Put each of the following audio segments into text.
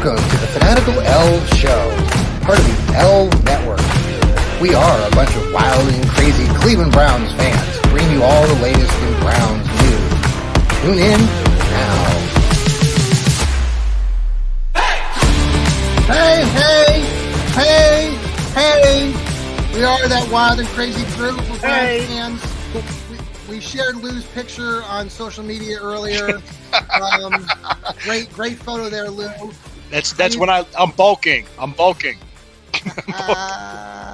Welcome to the Fanatical Elfz Show, part of the Elfz Network. We are a bunch of wild and crazy Cleveland Browns fans, bringing you all the latest in Browns news. Tune in now. Hey! We are that wild and crazy group of Browns fans. We shared Lou's picture on social media earlier. Great photo there, Lou. That's when I'm bulking.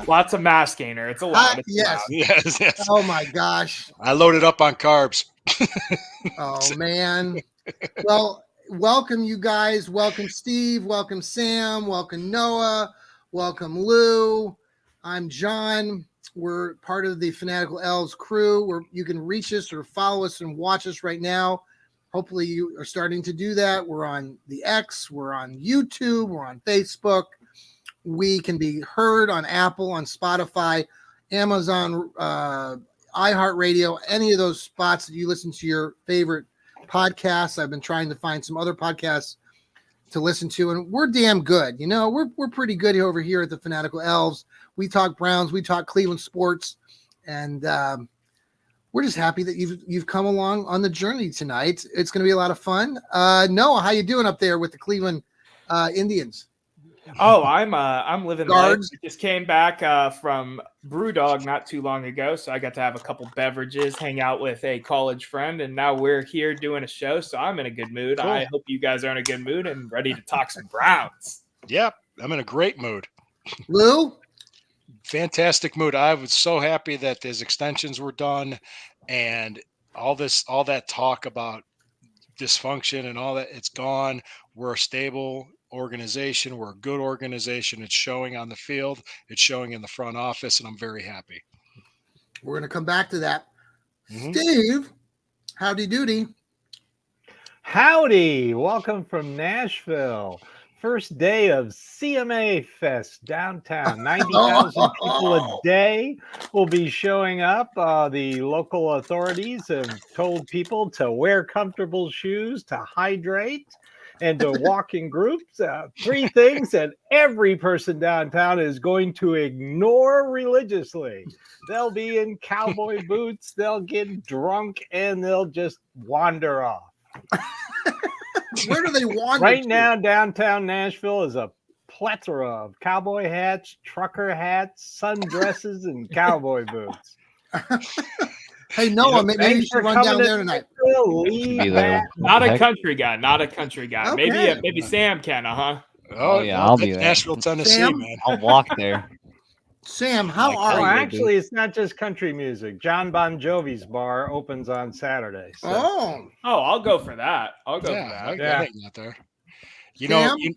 Lots of mass gainer. It's a lot. Yes. Oh my gosh. I loaded up on carbs. Oh man. Well, welcome you guys. Welcome Steve. Welcome Sam. Welcome Noah. Welcome Lou. I'm John. We're part of the Fanatical Elfz crew where you can reach us or follow us and watch us right now. Hopefully you are starting to do that. We're on the X, we're on YouTube, we're on Facebook. We can be heard on Apple, on Spotify, Amazon, iHeartRadio, any of those spots that you listen to your favorite podcasts. I've been trying to find some other podcasts to listen to, and we're damn good. You know, we're pretty good over here at the Fanatical Elfz. We talk Browns, we talk Cleveland sports, and we're just happy that you've come along on the journey tonight. It's going to be a lot of fun. Noah, how you doing up there with the Cleveland Indians? Oh, I'm living life. Guards. I just came back from Brewdog not too long ago, so I got to have a couple beverages, hang out with a college friend, and now we're here doing a show. So I'm in a good mood. Cool. I hope you guys are in a good mood and ready to talk some Browns. Yep, I'm in a great mood. Lou? Fantastic mood. I was so happy that these extensions were done and all that talk about dysfunction and all that, it's gone. We're a stable organization. We're a good organization. It's showing on the field. It's showing in the front office, and I'm very happy. We're going to come back to that. Mm-hmm. Steve, howdy doody. Howdy. Welcome from Nashville. First day of CMA Fest downtown. 90,000 people a day will be showing up. The local authorities have told people to wear comfortable shoes, to hydrate, and to walk in groups. Three things that every person downtown is going to ignore religiously. They'll be in cowboy boots, they'll get drunk, and they'll just wander off. Where do they wander Right to? now, downtown Nashville is a plethora of cowboy hats, trucker hats, sundresses, and cowboy boots. Hey, Noah, maybe you should run down there tonight. Be there. Not a country guy. Okay. Maybe Sam can, Oh yeah, I'll be that's there. Nashville, Tennessee, Sam? man. I'll walk there. Sam, how Like, are Oh, you? actually, it's not just country music. John Bon Jovi's bar opens on Saturday. So. Oh, I'll go for that. I Yeah. think not there. You know, Sam?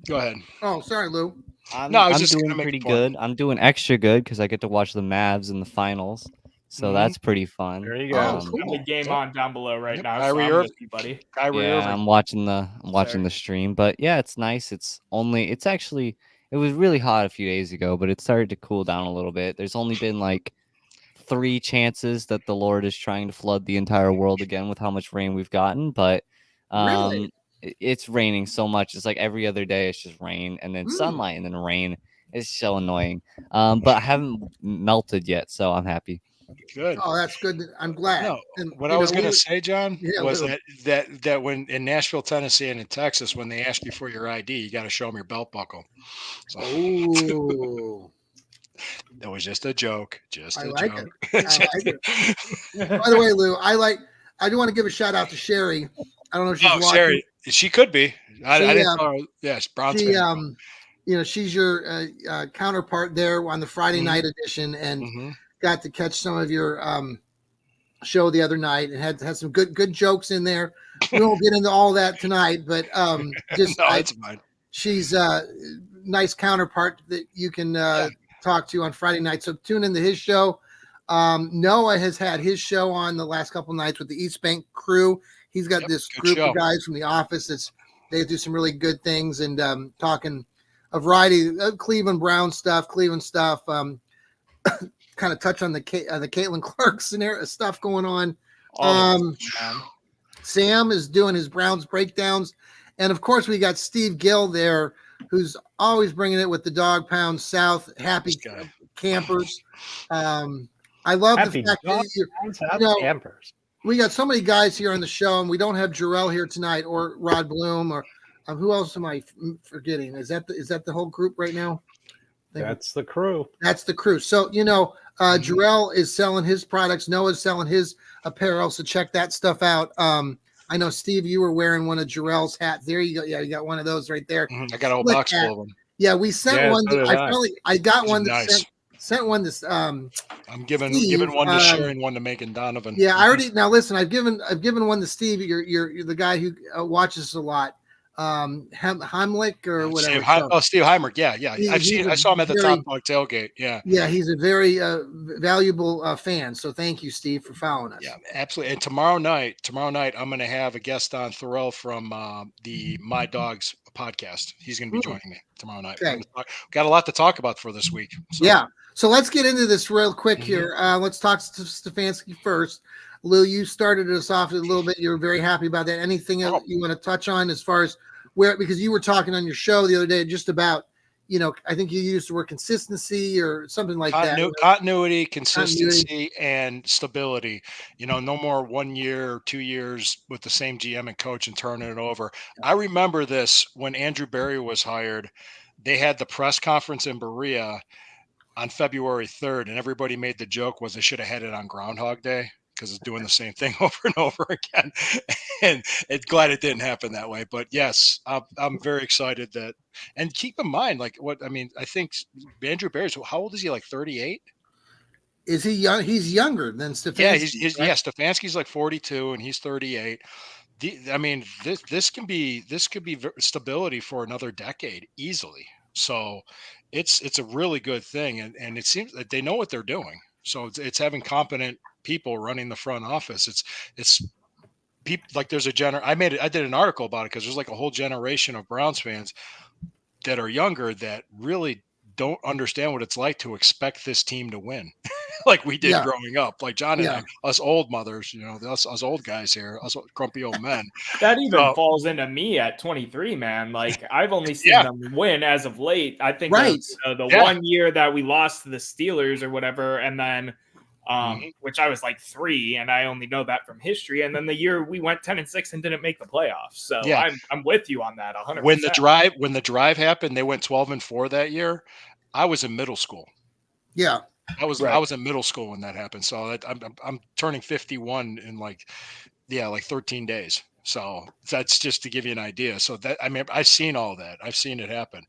go ahead. oh, sorry, Lou. I'm, No, I was I'm just gonna doing make a pretty point. good. I'm doing extra good because I get to watch the Mavs in the finals. So Mhm. that's pretty fun. There you go. Oh, cool. Got the game on down below right Yep, now. Kyrie So I'm Irving. with you, buddy. Kyrie Yeah, Irving. I'm watching the stream. But yeah, it's nice. It was really hot a few days ago, but it started to cool down a little bit. There's only been like 3 chances that the Lord is trying to flood the entire world again with how much rain we've gotten. But Really? it's raining so much. It's like every other day it's just rain and then sunlight and then rain. It's so annoying. But I haven't melted yet, so I'm happy. Good. Oh, that's good. I'm glad. No, And, what you I was know, going to we- say, John, Yeah, was Lou. that when in Nashville, Tennessee, and in Texas, when they ask you for your ID, you got to show them your belt buckle. So Oh, that was just a joke. I like it. I like it. By the way, Lou, I do want to give a shout out to Sherry. I don't know if she's Oh, watching. Sherry, she could be. I She, didn't know. Yes, Browns She, fan. you know, she's your counterpart there on the Friday Mhm. night edition, and Mhm. got to catch some of your show the other night, and had some good jokes in there. We won't get into all that tonight, but just No, it's fine. she's a nice counterpart that you can talk to on Friday night. So tune into his show. Noah has had his show on the last couple nights with the East Bank crew. He's got this good group show. of guys from the office they do some really good things, and talking a variety of Cleveland Brown stuff, Cleveland stuff. Kind of touch on the Caitlin Clark scenario stuff going on. Sam is doing his Browns breakdowns, And of course, we got Steve Gill there, who's always bringing it with the Dog Pound South happy This guy. campers. I love Happy the fact Dog that Pound South know, campers. we got so many guys here on the show, and we don't have Jarrell here tonight, or Rod Bloom, or who else am I forgetting? Is that the whole group right now? That's the crew. That's the crew. So Jarrell is selling his products. Noah's selling his apparel. So check that stuff out. I know, Steve, you were wearing one of Jarrell's hats. There you go. Yeah, you got one of those right there. I got a whole box full of them. Yeah, we sent one. So I got one. Nice. Sent one this. I'm giving Steve, one to Sharon, one to Megan Donovan. Yeah, I already. Now listen, I've given one to Steve. You're the guy who watches us a lot. Heimlich or whatever. Steve Heimlich. Yeah. I saw him at the Top Dog tailgate. Yeah, he's a very valuable fan. So thank you, Steve, for following us. Yeah, absolutely. And tomorrow night, I'm going to have a guest on, Thorell from the My Dogs podcast. He's going to be joining me tomorrow night. Okay. Got a lot to talk about for this week. So. Yeah. So let's get into this real quick here. Let's talk to Stefanski first. Lou, you started us off a little bit. You're very happy about that. Anything else you want to touch on as far as because you were talking on your show the other day just about, I think you used the word consistency or something like that. Continuity, consistency, and stability. No more 1 year, 2 years with the same GM and coach and turning it over. I remember this when Andrew Berry was hired. They had the press conference in Berea on February 3rd, and everybody made the joke was they should have had it on Groundhog Day because it's doing the same thing over and over again. And glad it didn't happen that way. But yes, I'm very excited that. And keep in mind, I think Andrew Berry's, how old is he? Like 38? Is he young? He's younger than Stefanski. Yeah, Stefanski's like 42 and he's 38. This could be stability for another decade easily. So it's a really good thing, and it seems that they know what they're doing. So it's having competent people running the front office. It's people like there's I did an article about it because there's like a whole generation of Browns fans that are younger that really don't understand what it's like to expect this team to win like we did growing up. Like John and I, us old mothers, us old guys here, us grumpy old men. That even falls into me at 23, man. Like I've only seen them win as of late. I think the 1 year that we lost to the Steelers or whatever, and then which I was like 3, and I only know that from history. And then the year we went 10-6 and didn't make the playoffs. So I'm with you on that 100%. When the drive happened, they went 12-4 that year. I was in middle school. Yeah. I was in middle school when that happened. So I'm turning 51 in like 13 days. So that's just to give you an idea. So I've seen all that. I've seen it happen.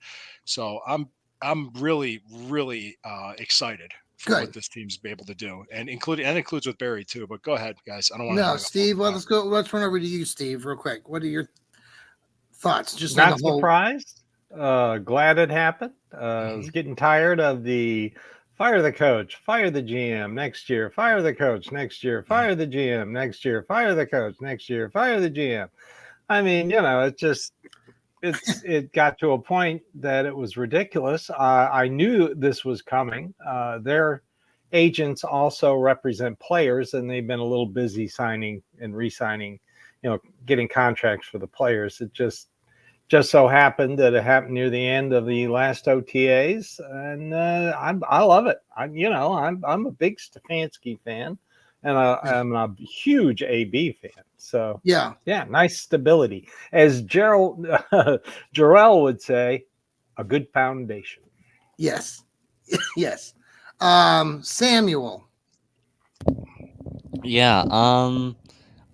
So I'm really, really excited for what this team's be able to do, and includes with Barry too. But go ahead, guys. I don't want to. No, Steve. Well, let's go. Let's run over to you, Steve, real quick. What are your thoughts? Just not surprised. Glad it happened. I was getting tired of the fire the coach, fire the GM next year, fire the coach next year, fire the GM next year, fire the coach next year, fire the GM. I mean, it got to a point that it was ridiculous. I knew this was coming. Their agents also represent players, and they've been a little busy signing and re-signing, getting contracts for the players. It just so happened that it happened near the end of the last OTAs, and I love it. I'm a big Stefanski fan, and I'm a huge AB fan. So yeah, nice stability, as Jarrell would say, a good foundation. Yes. Samuel. Yeah.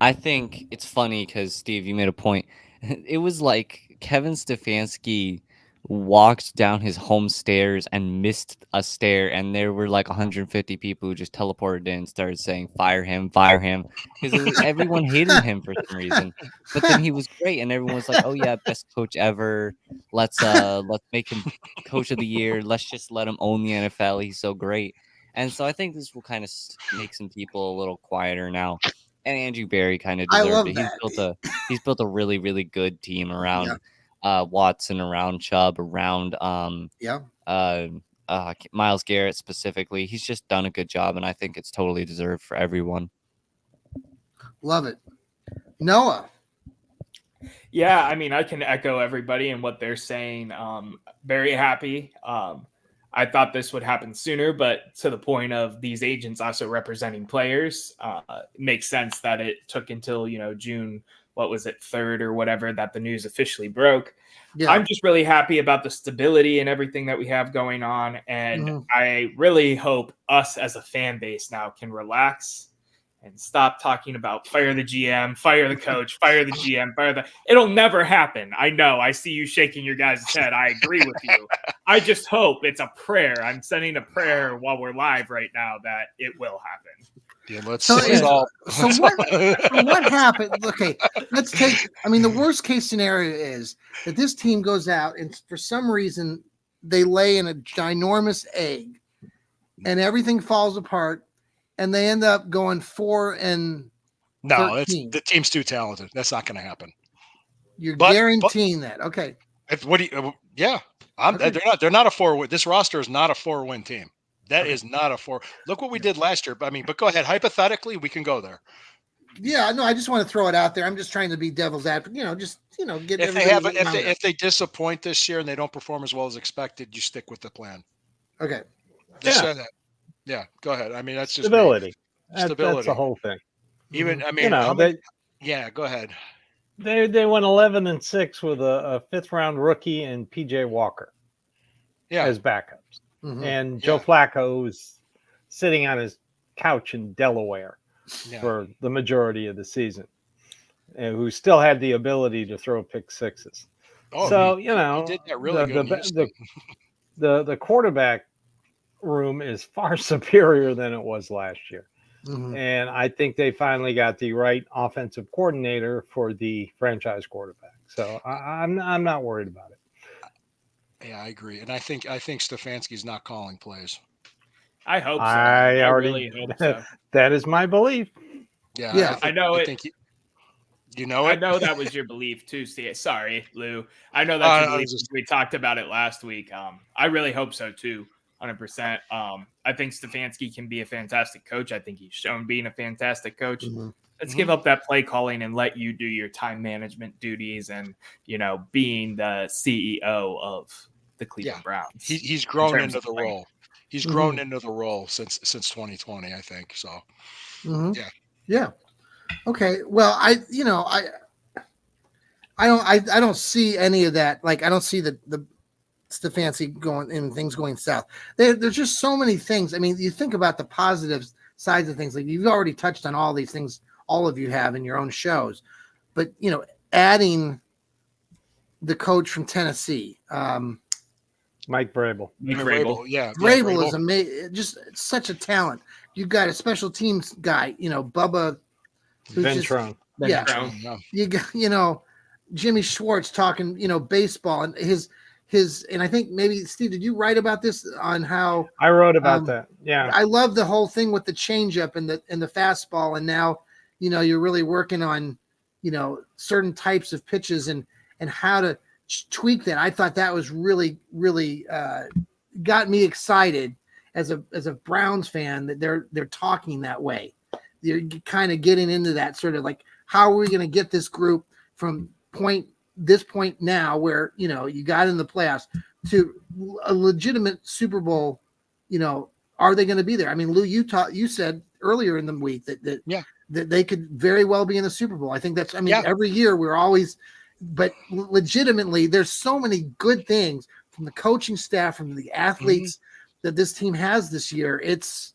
I think it's funny because Steve, you made a point. It was like Kevin Stefanski walked down his home stairs and missed a stair, and there were like 150 people who just teleported in and started saying fire him because everyone hated him for some reason. But then he was great, and everyone was like, oh yeah, best coach ever, let's make him coach of the year, let's just let him own the NFL, he's so great. And so I think this will kind of make some people a little quieter now. And Andrew Berry kind of deserved it. He's built a really, really good team around Watson, around Chubb, around Myles Garrett specifically. He's just done a good job, and I think it's totally deserved for everyone. Love it. Noah. Yeah, I mean, I can echo everybody and what they're saying. Very happy. I thought this would happen sooner, but to the point of these agents also representing players, it makes sense that it took until, June, what was it, 3rd or whatever, that the news officially broke. Yeah. I'm just really happy about the stability and everything that we have going on. And I really hope us as a fan base now can relax and stop talking about fire the GM, fire the coach, fire the GM, it'll never happen. I know. I see you shaking your guys' head. I agree with you. I just hope it's a prayer. I'm sending a prayer while we're live right now that it will happen. Yeah, so what happened? Okay, let's take. I mean, the worst case scenario is that this team goes out and for some reason they lay in a ginormous egg, and everything falls apart, and they end up going 4-13. No, the team's too talented. That's not going to happen. You're guaranteeing that, okay? What do you? Yeah, okay. They're not a 4-win. This roster is not a 4-win team. That is not a 4. Look what we did last year. I mean, but go ahead. Hypothetically, we can go there. Yeah, no, I just want to throw it out there. I'm just trying to be devil's advocate. Get. If they disappoint this year and they don't perform as well as expected, you stick with the plan. Okay. Just say that. Yeah, go ahead. I mean, that's just stability. That's the whole thing. Even I mean, go ahead. They went 11-6 with a 5th round rookie and PJ Walker. Yeah, as backups. And Joe Flacco was sitting on his couch in Delaware for the majority of the season, and who still had the ability to throw pick sixes. So he did that really good. The quarterback room is far superior than it was last year. And I think they finally got the right offensive coordinator for the franchise quarterback. So I'm not worried about it. Yeah, I agree, and I think Stefanski's not calling plays. I hope so. I really hope so. That is my belief. Yeah, I know it. You know it. I know that was your belief too. Sorry, Lou. I know that's your belief. We talked about it last week. I really hope so too. 100%. I think Stefanski can be a fantastic coach. I think he's shown being a fantastic coach. Let's give up that play calling and let you do your time management duties and, being the CEO of the Cleveland Browns. He's grown into the role. He's grown into the role since 2020, I think. So, yeah. Okay. Well, I don't see any of that. Like, I don't see the Stefanski going and things going south. There's just so many things. I mean, you think about the positive sides of things. Like, you've already touched on all these things. All of you have in your own shows, but adding the coach from Tennessee, Mike Vrabel. Vrabel is amazing. Just such a talent. You got a special teams guy, Bubba Ventrone. You got Jimmy Schwartz talking, baseball and his. And I think maybe Steve, did you write about this on how I wrote about that? Yeah, I love the whole thing with the changeup and the fastball, and now you're really working on certain types of pitches and how to tweak that. I thought that was really got me excited as a Browns fan that they're talking that way. They're kind of getting into that sort of like, how are we going to get this group from this point now where you got in the playoffs to a legitimate Super Bowl? Are they going to be there? I mean, Lou, you said earlier in the week that they could very well be in the Super Bowl. I think that's, every year we're always, but legitimately there's so many good things from the coaching staff, from the athletes that this team has this year. It's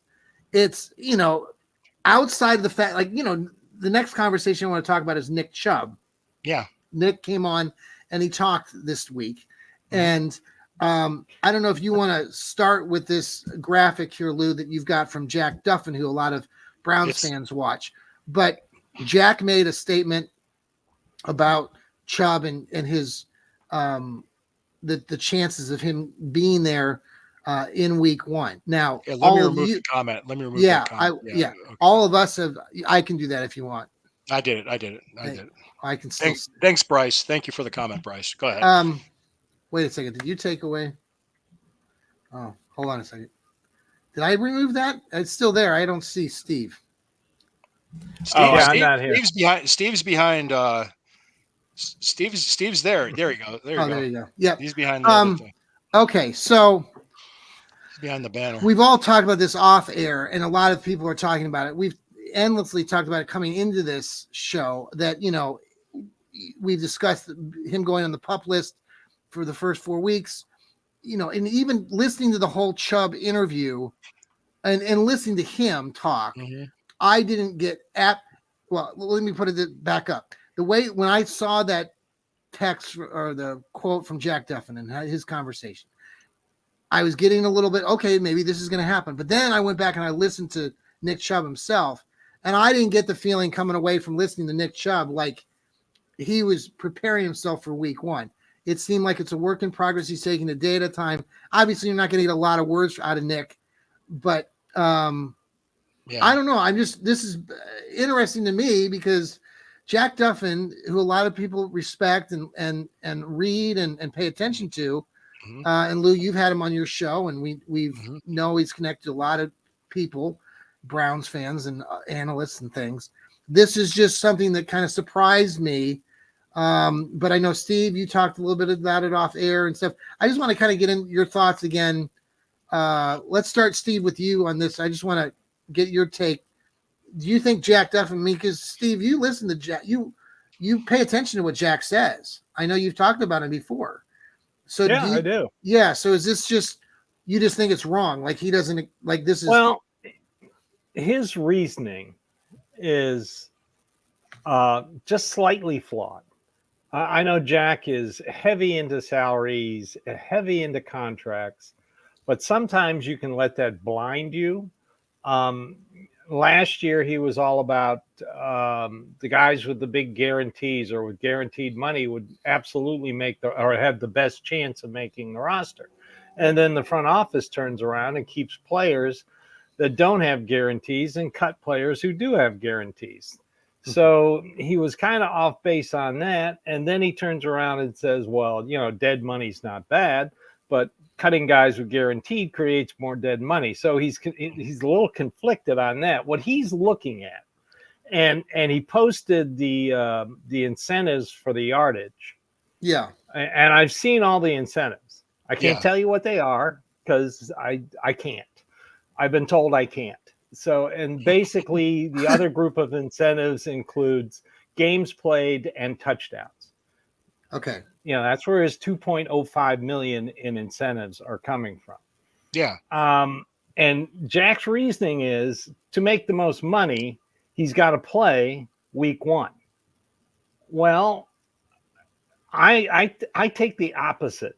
outside of the fact, the next conversation I want to talk about is Nick Chubb. Yeah. Nick came on and he talked this week. And I don't know if you want to start with this graphic here, Lou, that you've got from Jack Duffin, who a lot of Browns fans watch. But Jack made a statement about Chubb and his the chances of him being there in week one. Now, let me remove the comment. That comment. Okay. All of us have. I can do that if you want. I did it. I can still. Thanks, Bryce. Thank you for the comment, Bryce. Go ahead. Wait a second. Did you take away? Oh, hold on a second. Did I remove that? It's still there. I don't see Steve. I'm not here. Steve's behind Steve's there. There you go. There you go. There you go. Yep. He's behind the other thing. Okay, so He's behind the banner. We've all talked about this off air, and a lot of people are talking about it. We've endlessly talked about it coming into this show, that, you know, we discussed him going on the PUP list for the first 4 weeks, you know, and even listening to the whole Chubb interview and listening to him talk, I didn't get well, let me put it back up. The way, when I saw that text or the quote from Jack Duffin and his conversation, I was getting a little bit, okay, maybe this is going to happen. But then I went back and I listened to Nick Chubb himself, and I didn't get the feeling coming away from listening to Nick Chubb like he was preparing himself for week 1. It seemed like it's a work in progress. He's taking a day at a time. Obviously, you're not going to get a lot of words out of Nick, but I don't know. This is interesting to me because Jack Duffin, who a lot of people respect and read and pay attention to, and Lou, you've had him on your show, and we've know he's connected to a lot of people, Browns fans and analysts and things. This is just something that kind of surprised me. But I know, Steve, you talked a little bit about it off air and stuff. I just want to kind of get in your thoughts again. Let's start, Steve, with you on this. I just want to get your take. Do you think Jack Duffin, because Steve, you listen to Jack, you pay attention to what Jack says. I know you've talked about him before. So yeah, I do. Yeah. So is this just, you just think it's wrong? Like he doesn't, like this is. Well, his reasoning is just slightly flawed. I know Jack is heavy into salaries, heavy into contracts, but sometimes you can let that blind you. Last year, he was all about the guys with the big guarantees or with guaranteed money would absolutely have the best chance of making the roster. And then the front office turns around and keeps players that don't have guarantees and cut players who do have guarantees. So he was kind of off base on that. And then he turns around and says, well, you know, dead money's not bad, but cutting guys with guaranteed creates more dead money. So he's a little conflicted on that. What he's looking at, and he posted the incentives for the yardage. Yeah. And I've seen all the incentives. I can't tell you what they are because I can't. I've been told I can't. So, and basically the other group of incentives includes games played and touchdowns. Okay. You know, that's where his 2.05 million in incentives are coming from. Yeah. And Jack's reasoning is to make the most money, he's got to play week 1. Well, I take the opposite.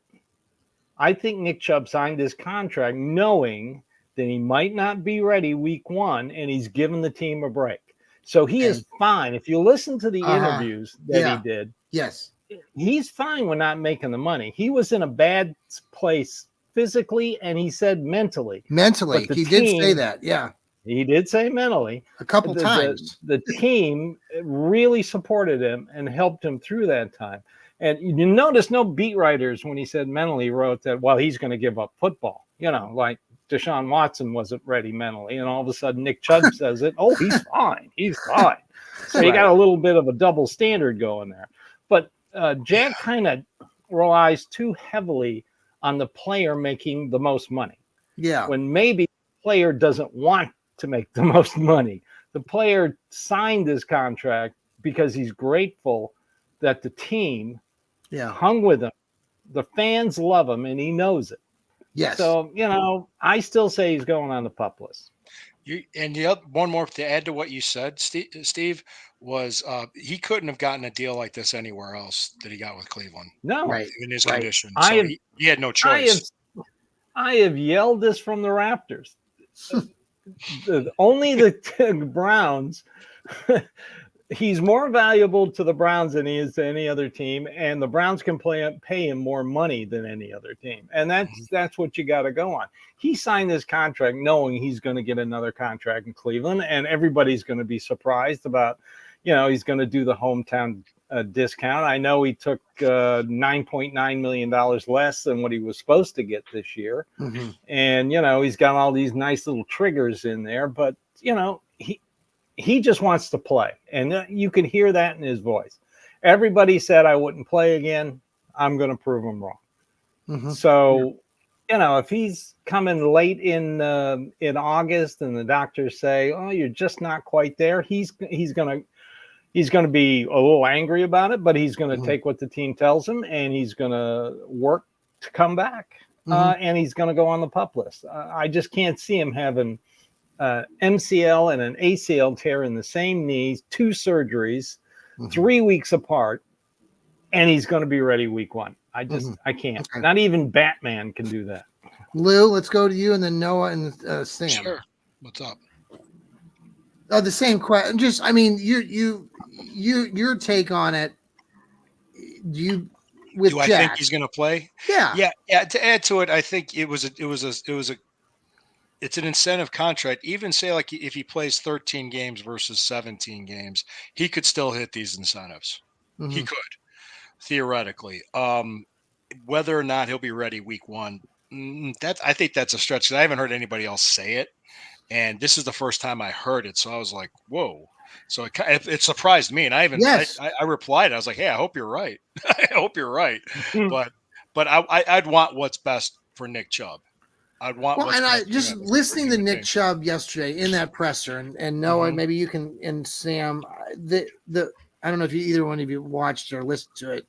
I think Nick Chubb signed his contract knowing that he might not be ready week 1, and he's given the team a break. So he is fine. If you listen to the interviews that he did, yes, he's fine with not making the money. He was in a bad place physically, and he said mentally. Mentally, he did say that. Yeah, he did say mentally a couple times. The team really supported him and helped him through that time. And you notice no beat writers when he said mentally wrote that, well, he's going to give up football. You know, like Deshaun Watson wasn't ready mentally, and all of a sudden Nick Chubb says it. Oh, he's fine. He's fine. So you got a little bit of a double standard going there. But Jack kind of relies too heavily on the player making the most money. Yeah. When maybe the player doesn't want to make the most money. The player signed his contract because he's grateful that the team hung with him. The fans love him, and he knows it. Yes. So, you know, I still say he's going on the PUP list. One more to add to what you said, Steve, was he couldn't have gotten a deal like this anywhere else that he got with Cleveland. No. Right. In his condition. So he had no choice. I have yelled this from the Raptors. Only the Browns. He's more valuable to the Browns than he is to any other team, and the Browns can pay him more money than any other team, and that's what you got to go on. He signed this contract knowing he's going to get another contract in Cleveland, and everybody's going to be surprised about, you know, he's going to do the hometown discount. I know he took $9.9 million less than what he was supposed to get this year, and you know he's got all these nice little triggers in there, but you know he just wants to play, and you can hear that in his voice. everybody said I wouldn't play again. I'm going to prove them wrong. Mhm. So, if he's coming late in August and the doctors say, "Oh, you're just not quite there," he's going to be a little angry about it, but he's going to take what the team tells him, and he's going to work to come back, and he's going to go on the PUP list. I just can't see him having MCL and an ACL tear in the same knee, 2 surgeries, 3 weeks apart, and he's going to be ready week 1. I can't. Okay. Not even Batman can do that. Lou, let's go to you, and then Noah and Sam. Sure. What's up? The same question. Just, I mean, your take on it. Do I think he's going to play? Yeah. To add to it, I think it's an incentive contract. Even say like if he plays 13 games versus 17 games, he could still hit these incentives. He could, theoretically. Whether or not he'll be ready week 1, I think that's a stretch. I haven't heard anybody else say it, and this is the first time I heard it. So I was like, "Whoa!" So it surprised me, and I replied. I was like, "Hey, I hope you're right. I hope you're right." But I'd want what's best for Nick Chubb. I'd want. Well, and I just listening to Nick Chubb yesterday in that presser, and Noah, maybe you can, and Sam, the I don't know if either one of you watched or listened to it.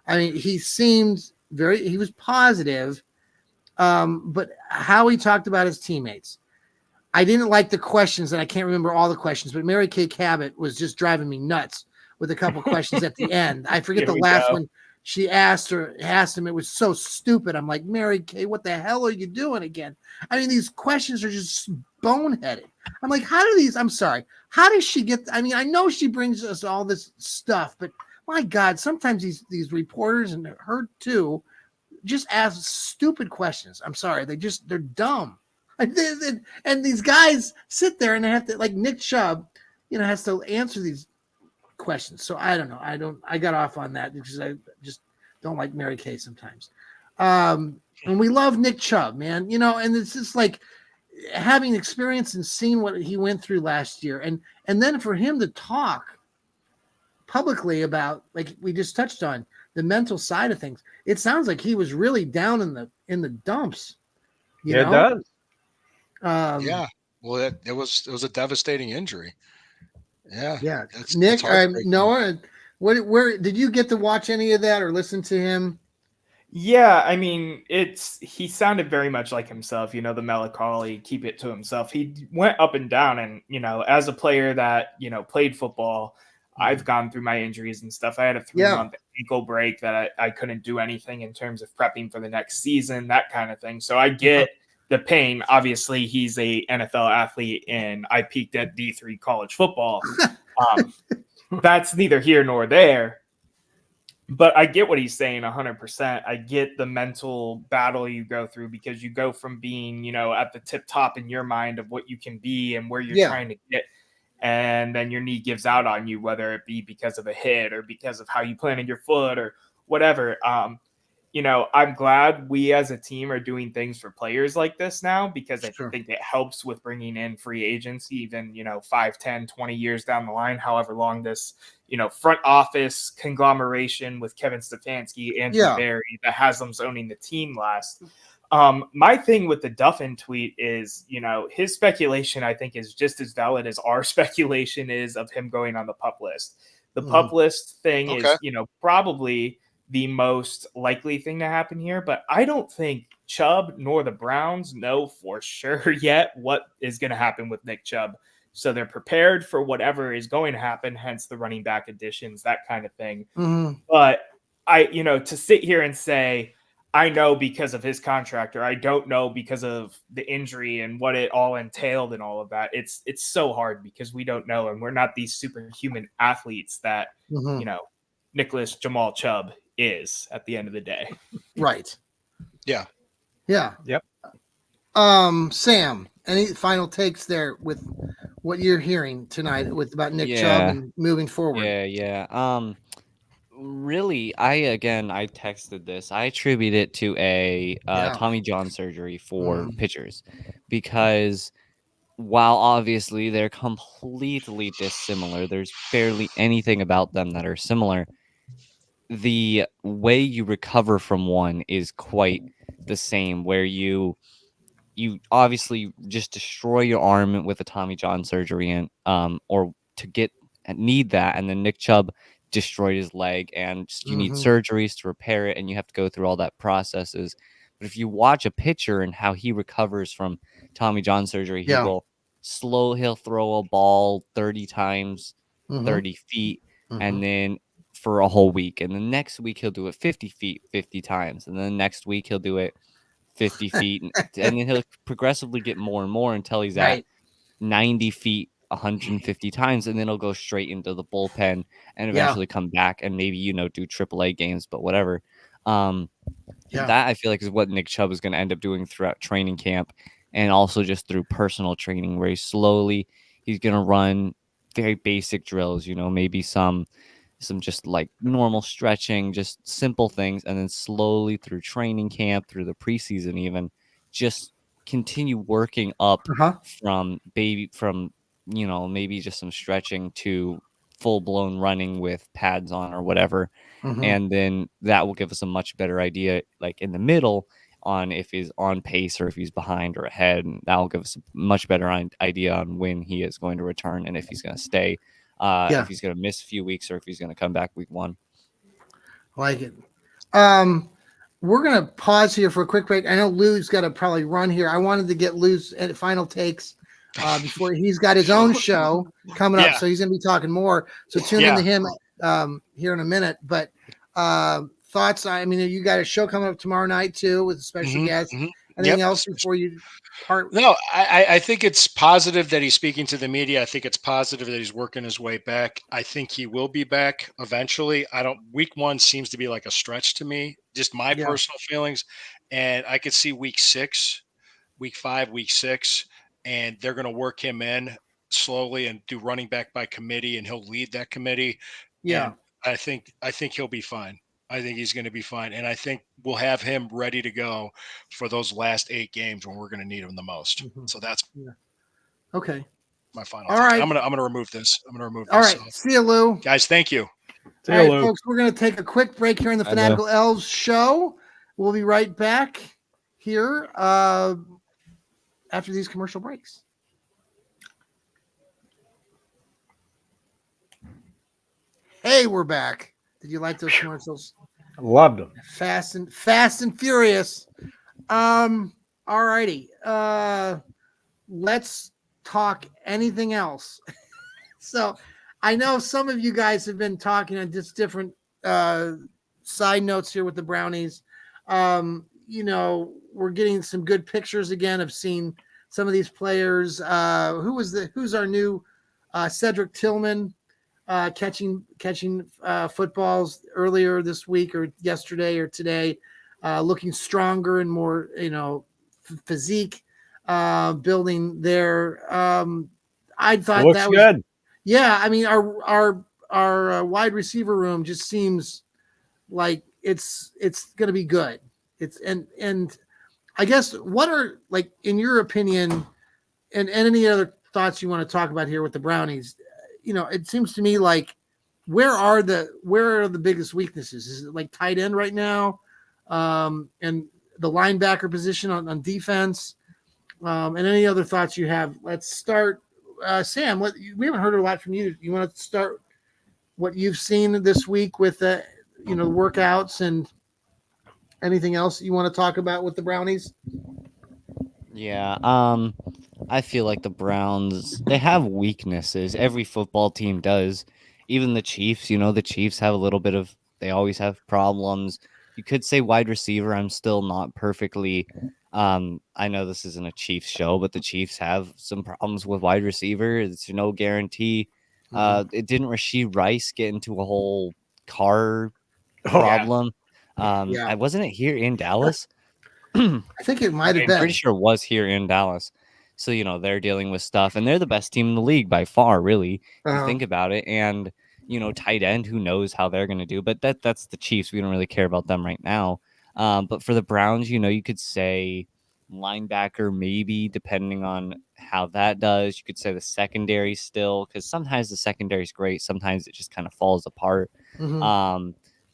I mean, he seemed he was positive, but how he talked about his teammates. I didn't like the questions, and I can't remember all the questions, but Mary Kay Cabot was just driving me nuts with a couple questions at the end. I forget the last one she asked him. It was so stupid. I'm like, Mary Kay, what the hell are you doing again? I mean, these questions are just boneheaded. I'm like, how does she get? I mean, I know she brings us all this stuff, but my God, sometimes these reporters, and her too, just ask stupid questions. I'm sorry, they're dumb. And these guys sit there and they have to, like Nick Chubb, has to answer these questions. So I don't know. I got off on that because I just don't like Mary Kay sometimes. And we love Nick Chubb, man. And it's just like having experience and seeing what he went through last year, and then for him to talk publicly about, like we just touched on, the mental side of things. It sounds like he was really down in the dumps. It does. Well, it was a devastating injury. Yeah. Nick, Noah, where did you get to watch any of that or listen to him? Yeah, I mean, he sounded very much like himself, the melancholy, keep it to himself. He went up and down, and as a player that played football, I've gone through my injuries and stuff. I had a 3-month ankle break that I couldn't do anything in terms of prepping for the next season, that kind of thing. So I get the pain. Obviously, he's a NFL athlete, and I peaked at D3 college football. That's neither here nor there. But I get what he's saying 100%. I get the mental battle you go through, because you go from being, at the tip top in your mind of what you can be and where you're trying to get, and then your knee gives out on you, whether it be because of a hit or because of how you planted your foot or whatever. I'm glad we as a team are doing things for players like this now, because I think it helps with bringing in free agents, even, 5, 10, 20 years down the line, however long this, front office conglomeration with Kevin Stefanski, Andrew Berry, the Haslam's owning the team lasts. My thing with the Duffin tweet is, his speculation, I think, is just as valid as our speculation is of him going on the PUP list. The PUP list thing is, probably the most likely thing to happen here, but I don't think Chubb nor the Browns know for sure yet what is going to happen with Nick Chubb. So they're prepared for whatever is going to happen, hence the running back additions, that kind of thing. But to sit here and say, I know because of his contract, or I don't know because of the injury and what it all entailed and all of that, it's so hard because we don't know, and we're not these superhuman athletes that, Nicholas Jamal Chubb is at the end of the day. Right. Yeah. Yep. Sam, any final takes there with what you're hearing tonight about Nick Chubb and moving forward? Really, I texted this. I attribute it to a Tommy John surgery for pitchers, because while obviously they're completely dissimilar, there's barely anything about them that are similar. the way you recover from one is quite the same, where you obviously just destroy your arm with a Tommy John surgery and or to need that, and then Nick Chubb destroyed his leg, and you need surgeries to repair it, and you have to go through all that processes. But if you watch a pitcher and how he recovers from Tommy John surgery, he'll throw a ball 30 times, 30 feet, and then for a whole week, and the next week he'll do it 50 feet 50 times, and then the next week he'll do it 50 feet, and then he'll progressively get more and more until he's at 90 feet 150 times, and then he'll go straight into the bullpen and eventually come back and maybe do AAA games, but whatever. That I feel like is what Nick Chubb is going to end up doing throughout training camp, and also just through personal training, where he's going to run very basic drills, maybe some just like normal stretching, just simple things, and then slowly through training camp, through the preseason, even just continue working up from maybe just some stretching to full-blown running with pads on or whatever. And then that will give us a much better idea, like in the middle, on if he's on pace or if he's behind or ahead, and that will give us a much better idea on when he is going to return and if he's going to stay, if he's going to miss a few weeks or if he's going to come back week 1. Like it. We're going to pause here for a quick break. I know Lou's got to probably run here. I wanted to get Lou's final takes before he's got his own show coming up, so he's going to be talking more. So tune into him here in a minute. But thoughts? I mean, you got a show coming up tomorrow night too with a special guest. Anything else before you part? No, I think it's positive that he's speaking to the media. I think it's positive that he's working his way back. I think he will be back eventually. Week 1 seems to be like a stretch to me, just my personal feelings. And I could see week 6, week 5, week 6, and they're going to work him in slowly and do running back by committee, and he'll lead that committee. Yeah. And I think he'll be fine. I think he's going to be fine. And I think we'll have him ready to go for those last 8 games when we're going to need him the most. So that's okay. My final. All right. I'm gonna remove this. All right. See you, Lou. Guys, thank you. All right, folks, we're going to take a quick break here in the Fanatical Elfz Show. We'll be right back here after these commercial breaks. Hey, we're back. Did you like those commercials? I loved them. Fast and furious. All righty. Let's talk anything else. So I know some of you guys have been talking on just different side notes here with the Brownies. We're getting some good pictures again of seeing some of these players. Who's our new Cedric Tillman catching footballs earlier this week or yesterday or today, looking stronger and more, physique building there. I thought looks that was good. Yeah, I mean our wide receiver room just seems like it's going to be good. It's and I guess what are, like, in your opinion, and any other thoughts you want to talk about here with the Brownies? It seems to me like where are the biggest weaknesses? Is it like tight end right now, and the linebacker position on defense, and any other thoughts you have? Let's start, Sam. We haven't heard a lot from you. You want to start what you've seen this week with the workouts and anything else you want to talk about with the Brownies? Yeah, I feel like the Browns, they have weaknesses. Every football team does. Even the Chiefs, the Chiefs have a little bit of, they always have problems. You could say wide receiver. I'm still not perfectly, I know this isn't a Chiefs show, but the Chiefs have some problems with wide receiver. It's no guarantee. It didn't Rashee Rice get into a whole car problem? Wasn't it here in Dallas? I think it might have been. I'm pretty sure it was here in Dallas. So, they're dealing with stuff, and they're the best team in the league by far, really, if you think about it. And, tight end, who knows how they're going to do, but that's the Chiefs. We don't really care about them right now. But for the Browns, you could say linebacker, maybe, depending on how that does. You could say the secondary still, because sometimes the secondary is great. Sometimes it just kind of falls apart.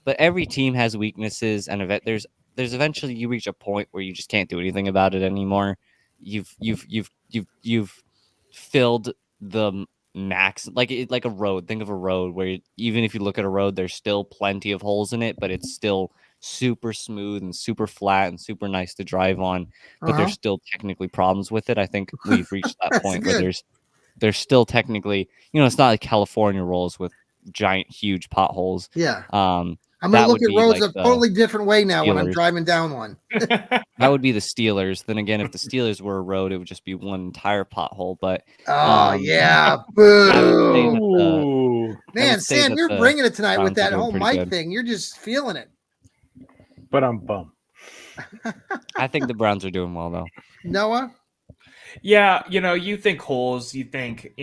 but every team has weaknesses, and there's eventually you reach a point where you just can't do anything about it anymore. You've filled the max, like a road. Think of a road where even if you look at a road, there's still plenty of holes in it, but it's still super smooth and super flat and super nice to drive on. But there's still technically problems with it. I think we've reached that point where there's still technically, it's not like California rolls with giant, huge potholes. Yeah. I'm gonna look at roads a totally different way now when I'm driving down one. That would be the Steelers. Then again, if the Steelers were a road, it would just be one entire pothole. But yeah, boo! Man, Sam, you're bringing it tonight with that whole mic thing. You're just feeling it. But I'm bummed. I think the Browns are doing well, though. Noah? Yeah, you think holes, you think,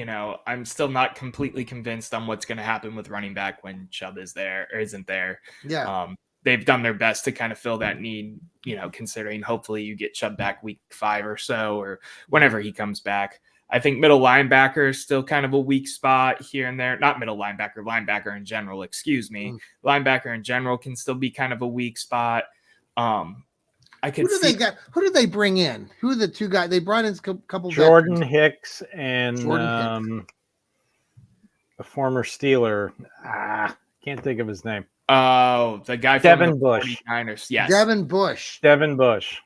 I'm still not completely convinced on what's going to happen with running back when Chubb is there or isn't there. Yeah. They've done their best to kind of fill that need, considering hopefully you get Chubb back week 5 or so, or whenever he comes back. I think middle linebacker is still kind of a weak spot here and there. Not middle linebacker in general, excuse me. Linebacker in general can still be kind of a weak spot. Who did they bring in? Who are the two guys? They brought in a couple Jordan Hicks and a former Steeler. Can't think of his name. Oh, the guy Devin from the Bush. 49ers. Yes. Devin Bush. Yeah.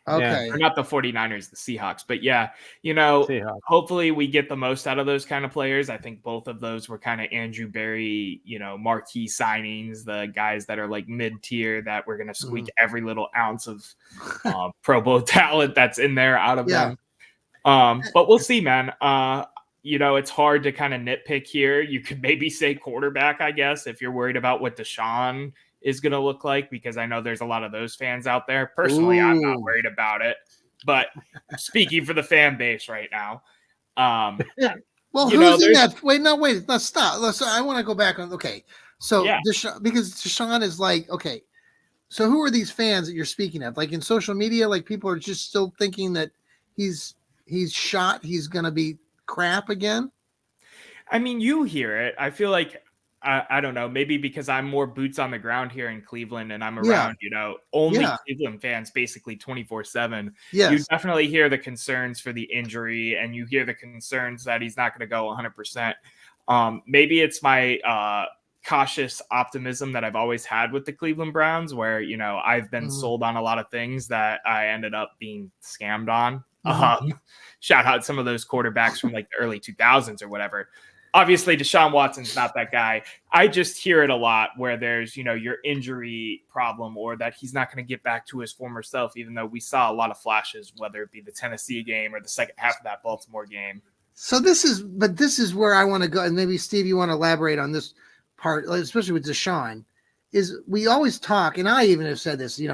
Okay. Or not the 49ers, the Seahawks. But yeah, Seahawks. Hopefully we get the most out of those kind of players. I think both of those were kind of Andrew Berry, marquee signings, the guys that are like mid-tier that we're going to squeak every little ounce of Pro Bowl talent that's in there out of them. But we'll see, man. It's hard to kind of nitpick here. You could maybe say quarterback, I guess, if you're worried about what Deshaun is going to look like, because I know there's a lot of those fans out there. Personally, I'm not worried about it, but speaking for the fan base right now. Well, who's in that? Wait, let's stop. I want to go back on. Okay. So Deshaun, because Deshaun is like, okay. So who are these fans that you're speaking of? Like in social media, like people are just still thinking that he's shot. He's going to be crap again. I mean, you hear it. I feel like I don't know, maybe because I'm more boots on the ground here in Cleveland and I'm around, only Cleveland fans basically 24/7. Yes. You definitely hear the concerns for the injury and you hear the concerns that he's not going to go 100%. Maybe it's my cautious optimism that I've always had with the Cleveland Browns, where, I've been sold on a lot of things that I ended up being scammed on. Shout out some of those quarterbacks from like the early 2000s or whatever. Obviously, Deshaun Watson's not that guy. I just hear it a lot where there's, your injury problem or that he's not going to get back to his former self, even though we saw a lot of flashes, whether it be the Tennessee game or the second half of that Baltimore game. So this is where I want to go. And maybe Steve, you want to elaborate on this part, especially with Deshaun, is we always talk, and I even have said this, we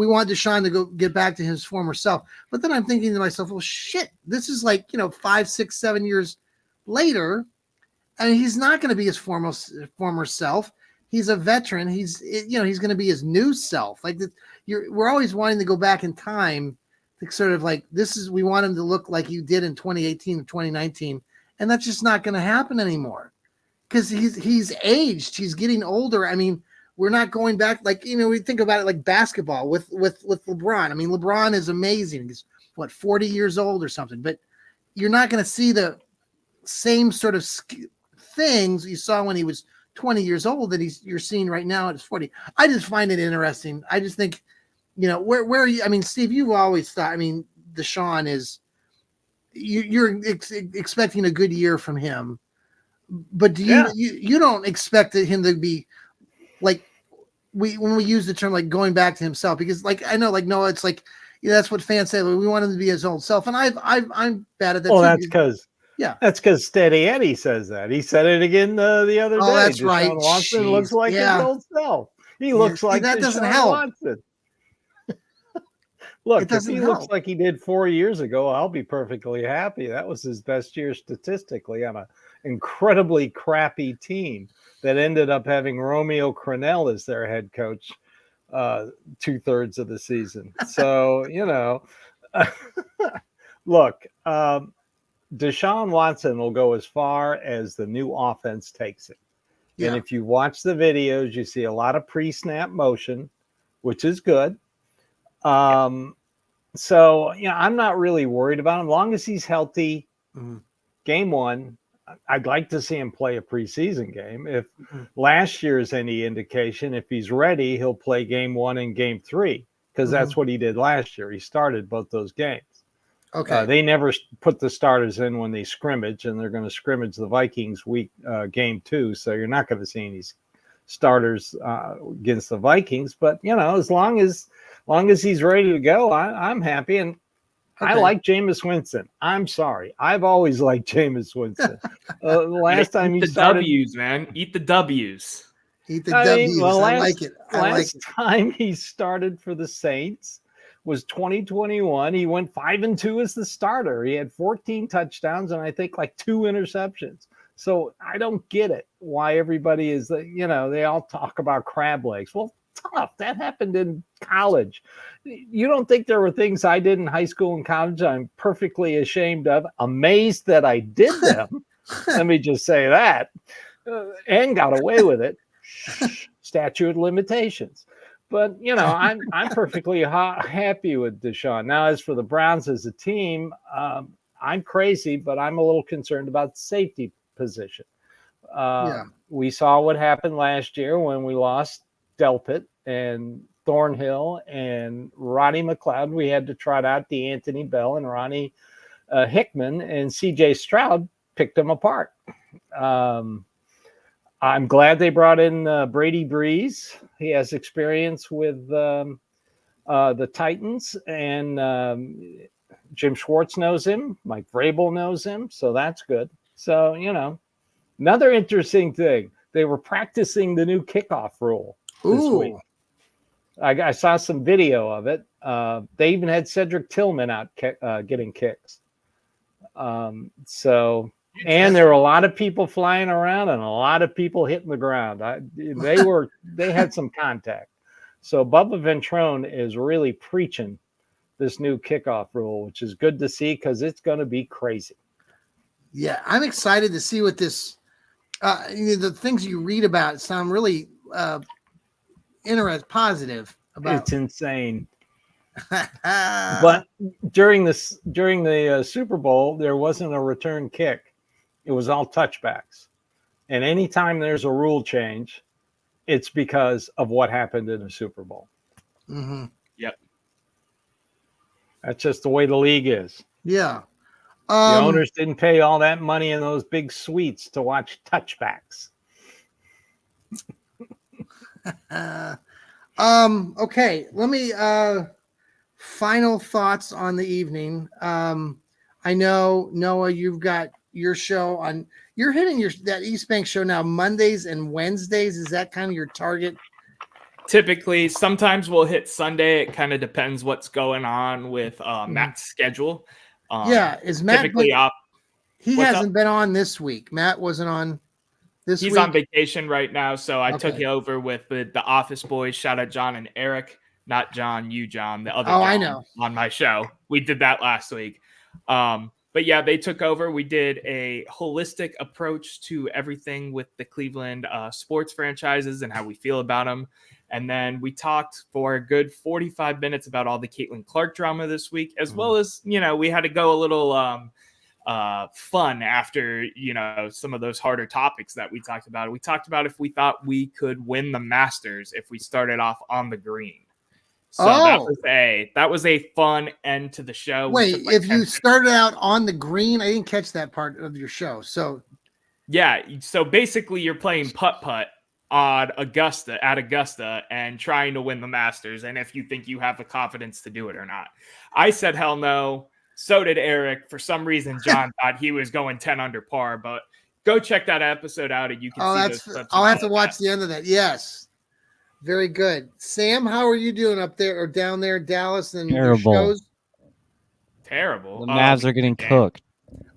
want Deshaun to go get back to his former self. But then I'm thinking to myself, well, shit, this is like, 5, 6, 7 years later, and he's not going to be his former self. He's a veteran. He's going to be his new self. Like we're always wanting to go back in time to sort of like, we want him to look like he did in 2018 and 2019. And that's just not going to happen anymore because he's aged. He's getting older. I mean, we're not going back, like, we think about it like basketball with LeBron. I mean, LeBron is amazing. He's 40 years old or something, but you're not going to see the same sort of things you saw when he was 20 years old that you're seeing right now at 40. I just find it interesting. I just think, where are you? I mean, Steve, you've always thought, Deshaun is, you're expecting a good year from him, but do you don't expect him to be like, when we use the term like going back to himself, because like I know, like Noah, it's like that's what fans say. We want him to be his old self, and I'm bad at that. Well, that's because Steady Eddie says that. He said it again the other day. Oh, that's Deshaun right. Watson looks like his old self. He looks like that Deshaun doesn't help. Watson. Look, if he looks like he did 4 years ago, I'll be perfectly happy. That was his best year statistically on an incredibly crappy team that ended up having Romeo Crennel as their head coach 2/3 of the season. So, look, Deshaun Watson will go as far as the new offense takes it. And if you watch the videos, you see a lot of pre-snap motion, which is good. So, I'm not really worried about him. As long as he's healthy, game one, I'd like to see him play a preseason game. If last year is any indication, if he's ready, he'll play game one and game three, because that's what he did last year. He started both those games. Okay. They never put the starters in when they scrimmage, and they're going to scrimmage the Vikings game 2. So you're not going to see any starters against the Vikings. But as long as he's ready to go, I'm happy. And I like Jameis Winston. I'm sorry, I've always liked Jameis Winston. Last time he started, W's, man, eat the W's. Eat the W's. I like it. Last time he started for the Saints was 2021. He went 5-2 as the starter. He had 14 touchdowns and I think like 2 interceptions. So I don't get it why everybody is, they all talk about crab legs. Well, tough. That happened in college. You don't think there were things I did in high school and college I'm perfectly ashamed of, amazed that I did them. Let me just say that. And got away with it. Statute of limitations. But, I'm perfectly happy with Deshaun. Now, as for the Browns as a team, I'm crazy, but I'm a little concerned about the safety position. We saw what happened last year when we lost Delpit and Thornhill and Roddy McLeod. We had to trot out D'Anthony Bell and Ronnie Hickman, and C.J. Stroud picked them apart. I'm glad they brought in Brady Breeze. He has experience with the Titans, and Jim Schwartz knows him. Mike Vrabel knows him, so that's good. So, another interesting thing, they were practicing the new kickoff rule this week. I saw some video of it. They even had Cedric Tillman out getting kicks. And there were a lot of people flying around and a lot of people hitting the ground. They had some contact. So Bubba Ventrone is really preaching this new kickoff rule, which is good to see because it's going to be crazy. Yeah, I'm excited to see what this. The things you read about sound really positive about. It's insane. But during the Super Bowl, there wasn't a return kick. It was all touchbacks. And anytime there's a rule change, it's because of what happened in the Super Bowl. Mm-hmm. Yep. That's just the way the league is. Yeah. The owners didn't pay all that money in those big suites to watch touchbacks. Okay. Let me final thoughts on the evening. I know, Noah, you've got your show on. You're hitting that East Bank show now Mondays and Wednesdays. Is that kind of your target? Typically, sometimes we'll hit Sunday. It kind of depends what's going on with Matt's schedule. Is Matt typically up? He hasn't been on this week. Matt wasn't on this week. He's on vacation right now, so I took it over with the Office Boys. Shout out John and Eric, not John, you John, the other John I know. On my show. We did that last week. But yeah, they took over. We did a holistic approach to everything with the Cleveland sports franchises and how we feel about them. And then we talked for a good 45 minutes about all the Caitlin Clark drama this week, as well as, we had to go a little fun after, some of those harder topics that we talked about. We talked about if we thought we could win the Masters if we started off on the green. So that was a fun end to the show. Wait, if you started out on the green, I didn't catch that part of your show. So yeah, so basically you're playing putt-putt at Augusta and trying to win the Masters, and if you think you have the confidence to do it or not. I said hell no. So did Eric. For some reason, John thought he was going 10 under par, but go check that episode out and you can see those. I'll have to watch the end of that. Yes. Very good. Sam, how are you doing up there or down there in Dallas and your shows? Terrible. The Mavs are getting cooked.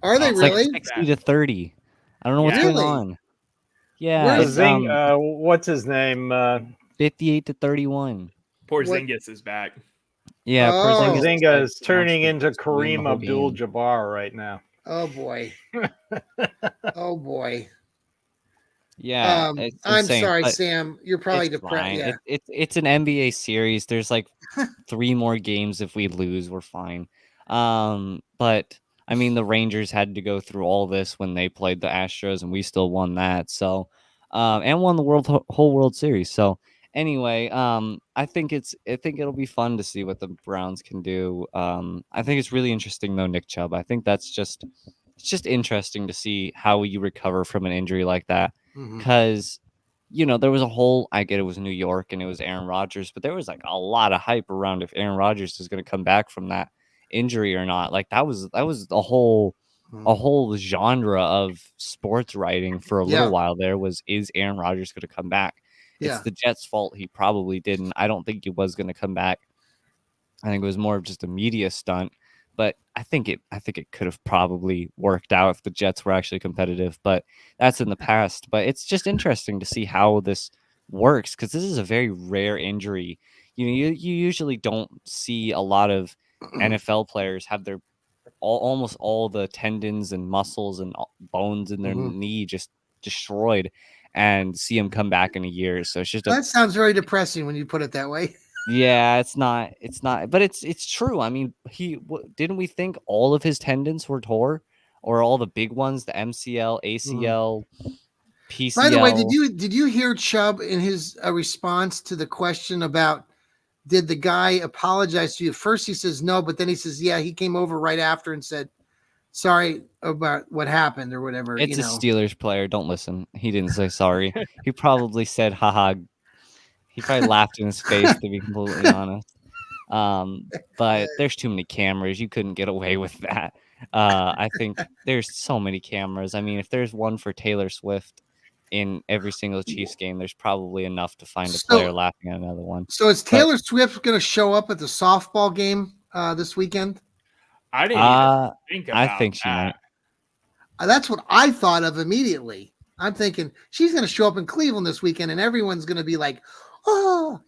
Are they really? Like 60-30. I don't know what's going on. Yeah. What's his name? 58-31. Porzingis is back. Yeah, Porzingis is turning into Kareem Abdul-Jabbar right now. Oh boy. Oh boy. Yeah, it's I'm insane, sorry, but Sam. You're probably it's depressed. fine. Yeah. It's an NBA series. There's like 3 more games. If we lose, we're fine. But I mean, the Rangers had to go through all this when they played the Astros, and we still won that. So, and won the whole World Series. So anyway, I think it'll be fun to see what the Browns can do. I think it's really interesting though, Nick Chubb. I think it's just interesting to see how you recover from an injury like that, because there was a whole, I get it was New York and it was Aaron Rodgers, but there was like a lot of hype around if Aaron Rodgers is going to come back from that injury or not. Like that was a whole genre of sports writing for a little while there was, is Aaron Rodgers going to come back? It's the Jets' fault he probably didn't. I don't think he was going to come back. I think it was more of just a media stunt. But I think it could have probably worked out if the Jets were actually competitive. But that's in the past. But it's just interesting to see how this works, because this is a very rare injury. You usually don't see a lot of NFL players have their almost all the tendons and muscles and bones in their knee just destroyed, and see them come back in a year. So it's just that sounds very depressing when you put it that way. Yeah, it's not, but it's true. I mean, didn't we think all of his tendons were tore, or all the big ones, the MCL, ACL, PCL? By the way, did you hear Chubb in his response to the question about did the guy apologize to you? First he says no, but then he says, yeah, he came over right after and said sorry about what happened or whatever. It's a Steelers player. Don't listen. He didn't say sorry. He probably said, haha. He probably laughed in his face, to be completely honest. But there's too many cameras. You couldn't get away with that. I think there's so many cameras. I mean, if there's one for Taylor Swift in every single Chiefs game, there's probably enough to find a player laughing at another one. So is Taylor Swift going to show up at the softball game this weekend? I didn't even think about I think she might. That's what I thought of immediately. I'm thinking she's going to show up in Cleveland this weekend, and everyone's going to be like, oh,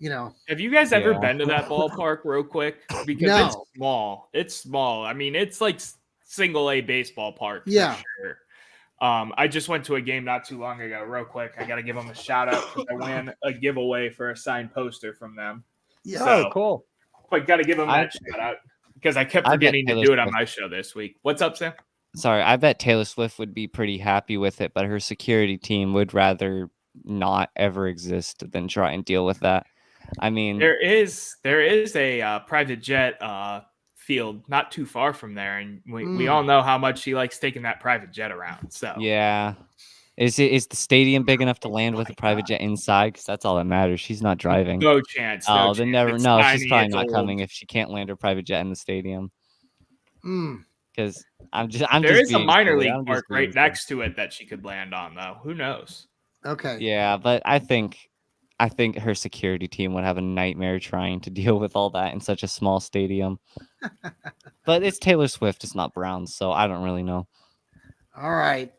Have you guys ever been to that ballpark real quick? Because it's small. It's small. I mean, it's like single A baseball park for sure. I just went to a game not too long ago, real quick. I got to give them a shout out because I won a giveaway for a signed poster from them. Yeah. So, cool. But got to give them that shout out because I kept forgetting to do it on my show this week. What's up, Sam? Sorry, I bet Taylor Swift would be pretty happy with it, but her security team would rather not ever exist than try and deal with that. I mean, there is a private jet field not too far from there, and we all know how much she likes taking that private jet around. So yeah, is the stadium big enough to land with a private jet inside? Because that's all that matters. She's not driving. No chance. Oh, then never. No, she's probably not coming if she can't land her private jet in the stadium. Because there is a minor league park right next to it that she could land on, though. Who knows? Okay. Yeah, but I think her security team would have a nightmare trying to deal with all that in such a small stadium. But it's Taylor Swift, it's not Browns, so I don't really know. All right.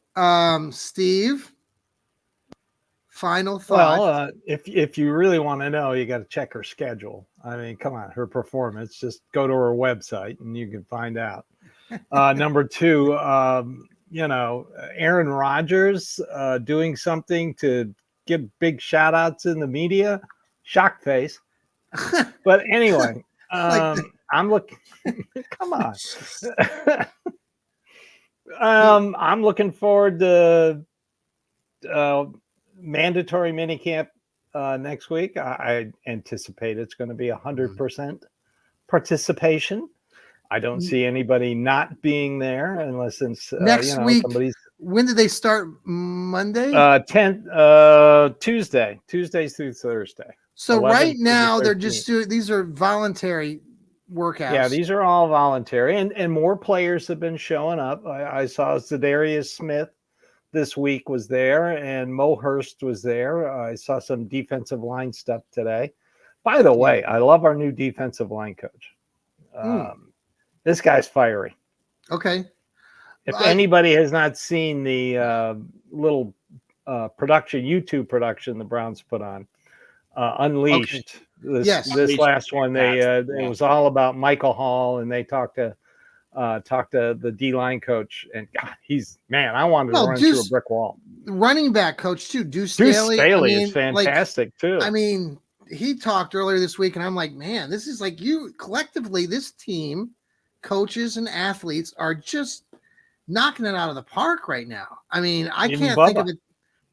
Steve, final thought. Well, if you really want to know, you got to check her schedule. I mean, come on, her performance. Just go to her website and you can find out. Number two, Aaron Rodgers doing something to give big shout outs in the media. Shock face. But anyway, I'm looking. Come on. I'm looking forward to mandatory minicamp next week. I anticipate it's going to be 100% participation. I don't see anybody not being there unless it's next week. When did they start? Monday? Tuesdays through Thursday. So right now they're just doing, these are voluntary workouts. Yeah, these are all voluntary, and more players have been showing up. I saw Zadarius Smith this week was there, and Mo Hurst was there. I saw some defensive line stuff today. By the way, I love our new defensive line coach. This guy's fiery. Okay. If anybody has not seen the little YouTube production the Browns put on, Unleashed. Okay. This last one, it was all about Michael Hall, and they talked to talked to the D-line coach, and God, I wanted to run through a brick wall. Running back coach too, Deuce Staley is fantastic too. I mean, he talked earlier this week, and I'm like, man, this is like you collectively, this team, coaches and athletes are just knocking it out of the park right now. I mean, I can't think of a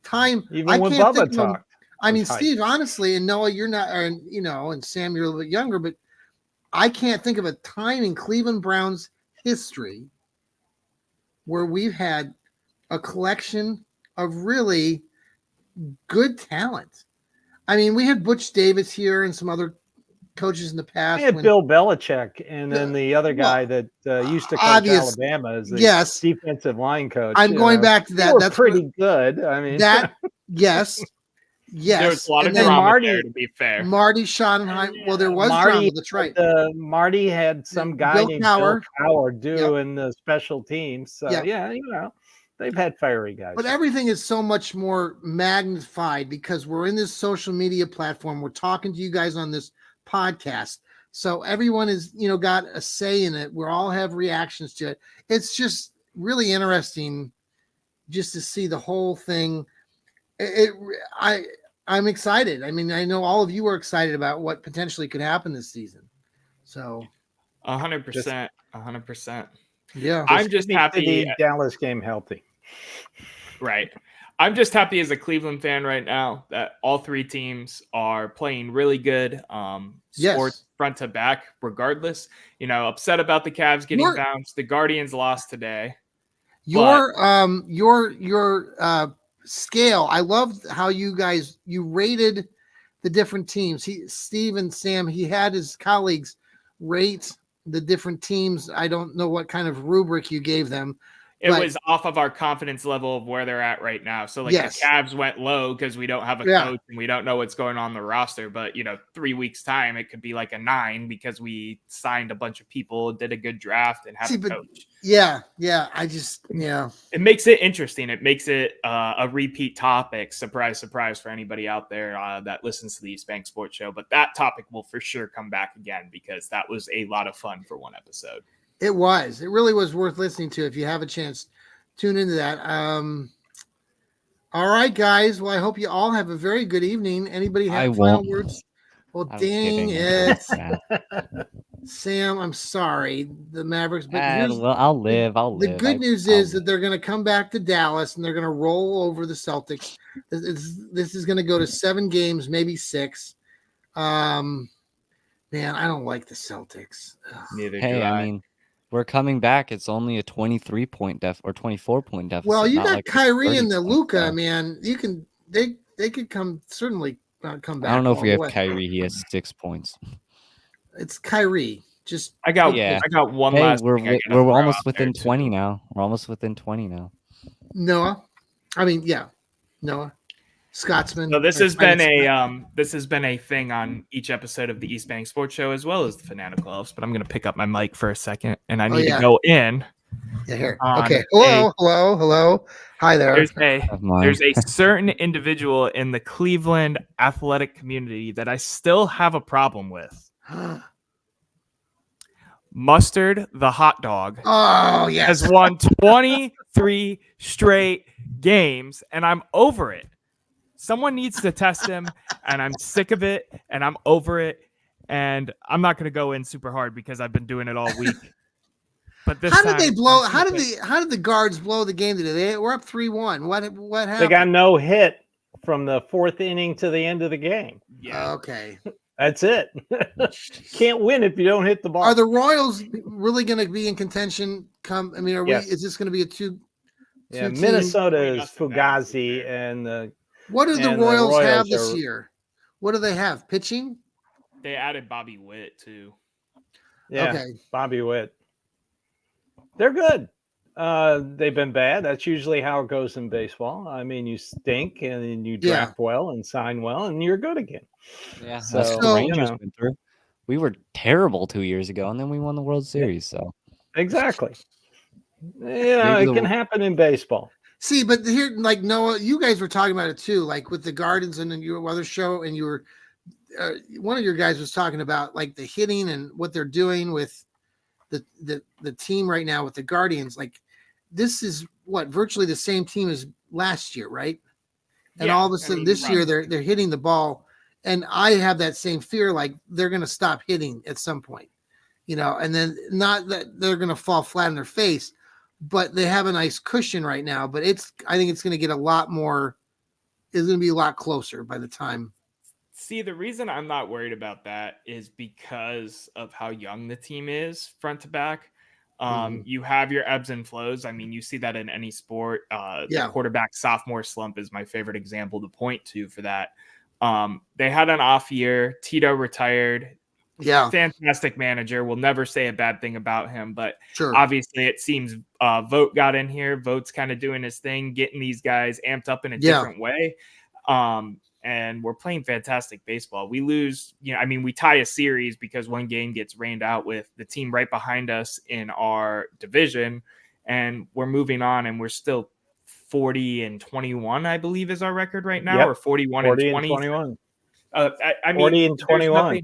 time. Even when Bubba talked. I mean, Steve, honestly, and Noah, you're not, and Sam, you're a little bit younger, but I can't think of a time in Cleveland Browns history where we've had a collection of really good talent. I mean, we had Butch Davis here and some other coaches in the past. We had Bill Belichick, and then the other guy that used to coach Alabama as the defensive line coach. I'm going back to that. That's pretty good. I mean, yes. There's a lot of drama there, to be fair. Marty Schottenheim. Well, there was drama. That's right. Marty had some guy named Bill Cowher doing the special teams. So, they've had fiery guys. But everything is so much more magnified because we're in this social media platform. We're talking to you guys on this podcast. So everyone is, got a say in it. We all have reactions to it. It's just really interesting just to see the whole thing. I'm excited. I mean, I know all of you are excited about what potentially could happen this season. So 100%, 100%. Yeah. I'm just happy the Dallas game healthy. Right. I'm just happy as a Cleveland fan right now that all three teams are playing really good sports front to back, regardless. Upset about the Cavs getting bounced. The Guardians lost today. Your scale. I love how you rated the different teams. Steve and Sam, he had his colleagues rate the different teams. I don't know what kind of rubric you gave them. It was off of our confidence level of where they're at right now. So the Cavs went low because we don't have a coach and we don't know what's going on in the roster. But 3 weeks time, it could be like a 9 because we signed a bunch of people, did a good draft, and have a coach. Yeah. It makes it interesting. It makes it a repeat topic. Surprise, surprise for anybody out there that listens to the East Bank Sports Show. But that topic will for sure come back again because that was a lot of fun for one episode. It was. It really was worth listening to. If you have a chance, tune into that. All right, guys. Well, I hope you all have a very good evening. Anybody have final words? Well, dang it. Sam, I'm sorry. The Mavericks. But I'll live. The good news is that they're going to come back to Dallas and they're going to roll over the Celtics. This is going to go to 7 games, maybe 6. Man, I don't like the Celtics. Neither do I. I mean, we're coming back. It's only a 23-point or 24-point deficit. Well, you got Kyrie and the Luka, man. You can they could come come back. I don't know if we have Kyrie. He has 6 points. It's Kyrie. I got one last. We're almost within 20 now. We're almost within 20 now. Noah, Scotsman. So this has been a thing on each episode of the East Bank Sports Show as well as the Fanatical Elfz. But I'm going to pick up my mic for a second, and I need to go in. Yeah, here. Okay. Hello. Hi there. There's a certain individual in the Cleveland athletic community that I still have a problem with. Mustard the hot dog. Oh, yes. Has won 23 straight games, and I'm over it. Someone needs to test him, and I'm sick of it, and I'm over it, and I'm not going to go in super hard because I've been doing it all week. But this how did the guards blow the game today? We're up 3-1. What happened? They got no hit from the 4th inning to the end of the game. Yeah. Okay. That's it. Can't win if you don't hit the ball. Are the Royals really going to be in contention? Is this going to be a two? Yeah, Minnesota is Fugazi and what do the Royals have this year? What do they have? Pitching? They added Bobby Witt too. Yeah, okay. Bobby Witt. They're good. They've been bad. That's usually how it goes in baseball. I mean, you stink and then you draft well and sign well, and you're good again. Yeah, that's the Rangers went through. We were terrible 2 years ago, and then we won the World Series. So exactly. It can happen in baseball. See, but here, like Noah, you guys were talking about it too, like with the Gardens and then your other show, and you were one of your guys was talking about like the hitting and what they're doing with the team right now with the Guardians, like this is what virtually the same team as last year, right? And all of a sudden this year they're hitting the ball, and I have that same fear, like they're going to stop hitting at some point, and then not that they're going to fall flat on their face, but they have a nice cushion right now. But I think it's going to get a lot more. It's going to be a lot closer by the time. See, the reason I'm not worried about that is because of how young the team is front to back. You have your ebbs and flows. I mean, you see that in any sport. The quarterback sophomore slump is my favorite example to point to for that. They had an off year. Tito retired. Yeah. Fantastic manager. We'll never say a bad thing about him, but sure. Obviously it seems Vogt got in here. Vogt's kind of doing his thing, getting these guys amped up in a different way. And we're playing fantastic baseball. We lose, we tie a series because one game gets rained out with the team right behind us in our division, and we're moving on, and we're still 40-21, I believe is our record right now, or 41-20. 40-21.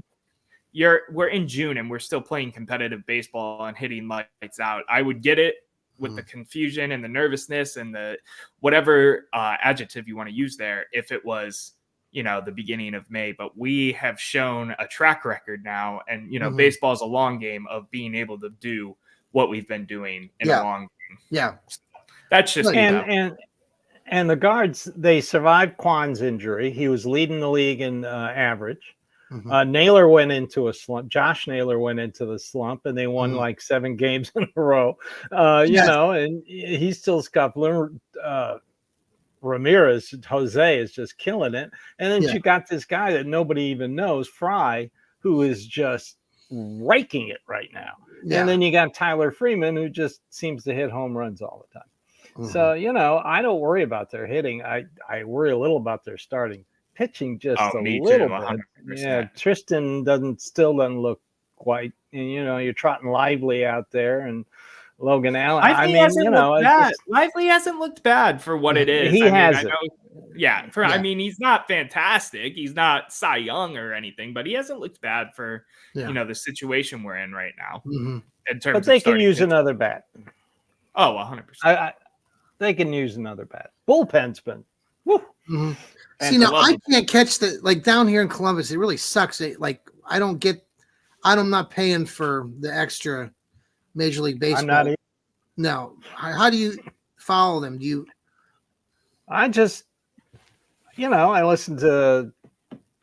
We're in June and we're still playing competitive baseball and hitting lights out. I would get it with the confusion and the nervousness and the whatever adjective you want to use there if it was the beginning of May, but we have shown a track record now, and baseball is a long game of being able to do what we've been doing in a long game. Yeah, that's just and the Guards, they survived Quan's injury. He was leading the league in average. Naylor went into a slump. Josh Naylor went into the slump, and they won like 7 games in a row. And he's still scuffling. Ramirez, Jose, is just killing it. And then you got this guy that nobody even knows, Fry, who is just raking it right now. And then you got Tyler Freeman, who just seems to hit home runs all the time. So, I don't worry about their hitting. I worry a little about their starting pitching just a little bit. 100%. Yeah, Tristan still doesn't look quite, and you're trotting Lively out there and Logan Allen. Lively hasn't looked bad for what it is. He's not fantastic. He's not Cy Young or anything, but he hasn't looked bad for the situation we're in right now. In terms, but they can use another bat. Oh, 100%. They can use another bat. Bullpen's been. Woo. See, now I can't catch down here in Columbus. It really sucks. I'm not paying for the extra Major League Baseball. I'm not either. No. How do you follow them? I just, I listen to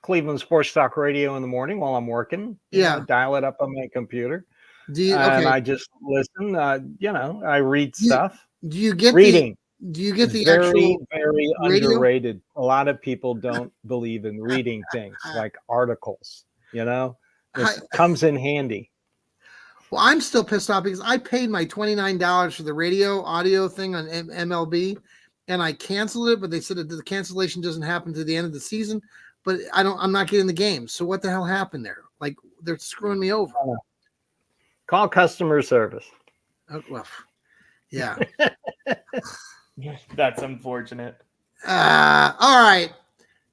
Cleveland Sports Talk Radio in the morning while I'm working. Dial it up on my computer. And I just listen. I read stuff. Do you get reading? Do you get the very, actual very radio? Underrated? A lot of people don't believe in reading things like articles. It comes in handy. Well, I'm still pissed off because I paid my $29 for the radio audio thing on MLB, and I canceled it. But they said that the cancellation doesn't happen to the end of the season. But I'm not getting the game. So what the hell happened there? Like they're screwing me over. Call customer service. Oh, well, yeah. That's unfortunate. All right,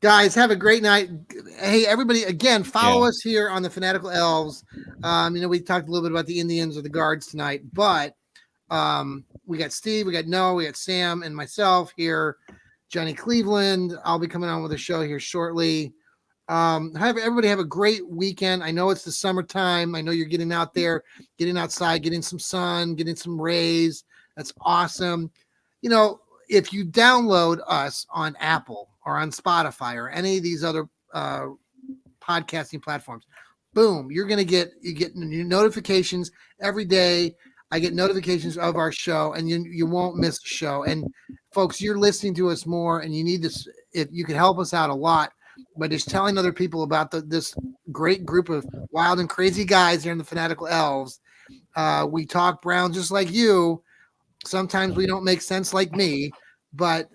guys, have a great night. Hey, everybody, again, follow us here on the Fanatical Elves. We talked a little bit about the Indians or the Guards tonight, but we got Steve, we got Noah, we got Sam, and myself here, Johnny Cleveland. I'll be coming on with a show here shortly. Everybody have a great weekend. I know it's the summertime. I know you're getting out there, getting outside, getting some sun, getting some rays. That's awesome. If you download us on Apple or on Spotify or any of these other podcasting platforms, boom, you get new notifications every day. I get notifications of our show, and you won't miss a show. And folks, you're listening to us more, and you need this. If you could help us out a lot by just telling other people about this great group of wild and crazy guys here in the Fanatical Elves. We talk Brown just like you. Sometimes we don't make sense like me, but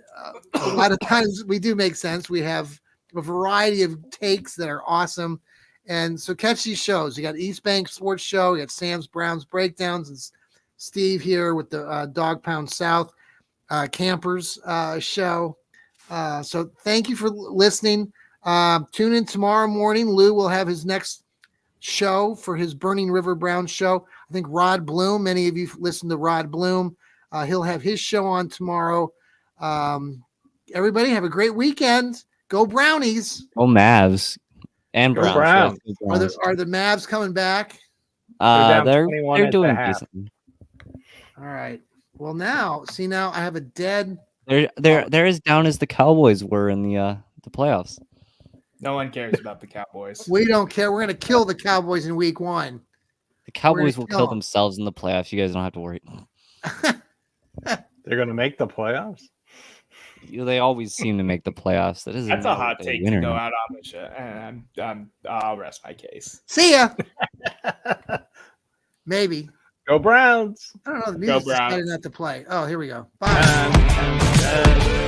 a lot of times we do make sense. We have a variety of takes that are awesome. And so catch these shows. You got East Bank Sports Show. You got Sam's Brown's Breakdowns, and Steve here with the Dog Pound South Campers show. So thank you for listening. Tune in tomorrow morning. Lou will have his next show for his Burning River Browns show. I think Rod Bloom, many of you listen to Rod Bloom. He'll have his show on tomorrow. Everybody have a great weekend. Go Brownies. Go Mavs and Go Browns. Browns. Yeah, go Are the Mavs coming back? They're at doing the half. decent. All right. Well, now I have a dead. They're as down as the Cowboys were in the playoffs. No one cares about the Cowboys. We don't care. We're going to kill the Cowboys in week 1. The Cowboys will kill kill 'em. themselves in the playoffs. You guys don't have to worry. They're going to make the playoffs? They always seem to make the playoffs. That isn't. That's a hot take to go out on the show. And I'll rest my case. See ya. Maybe. Go Browns. I don't know. The music's decided not to play. Oh, here we go. Bye. Dun, dun, dun.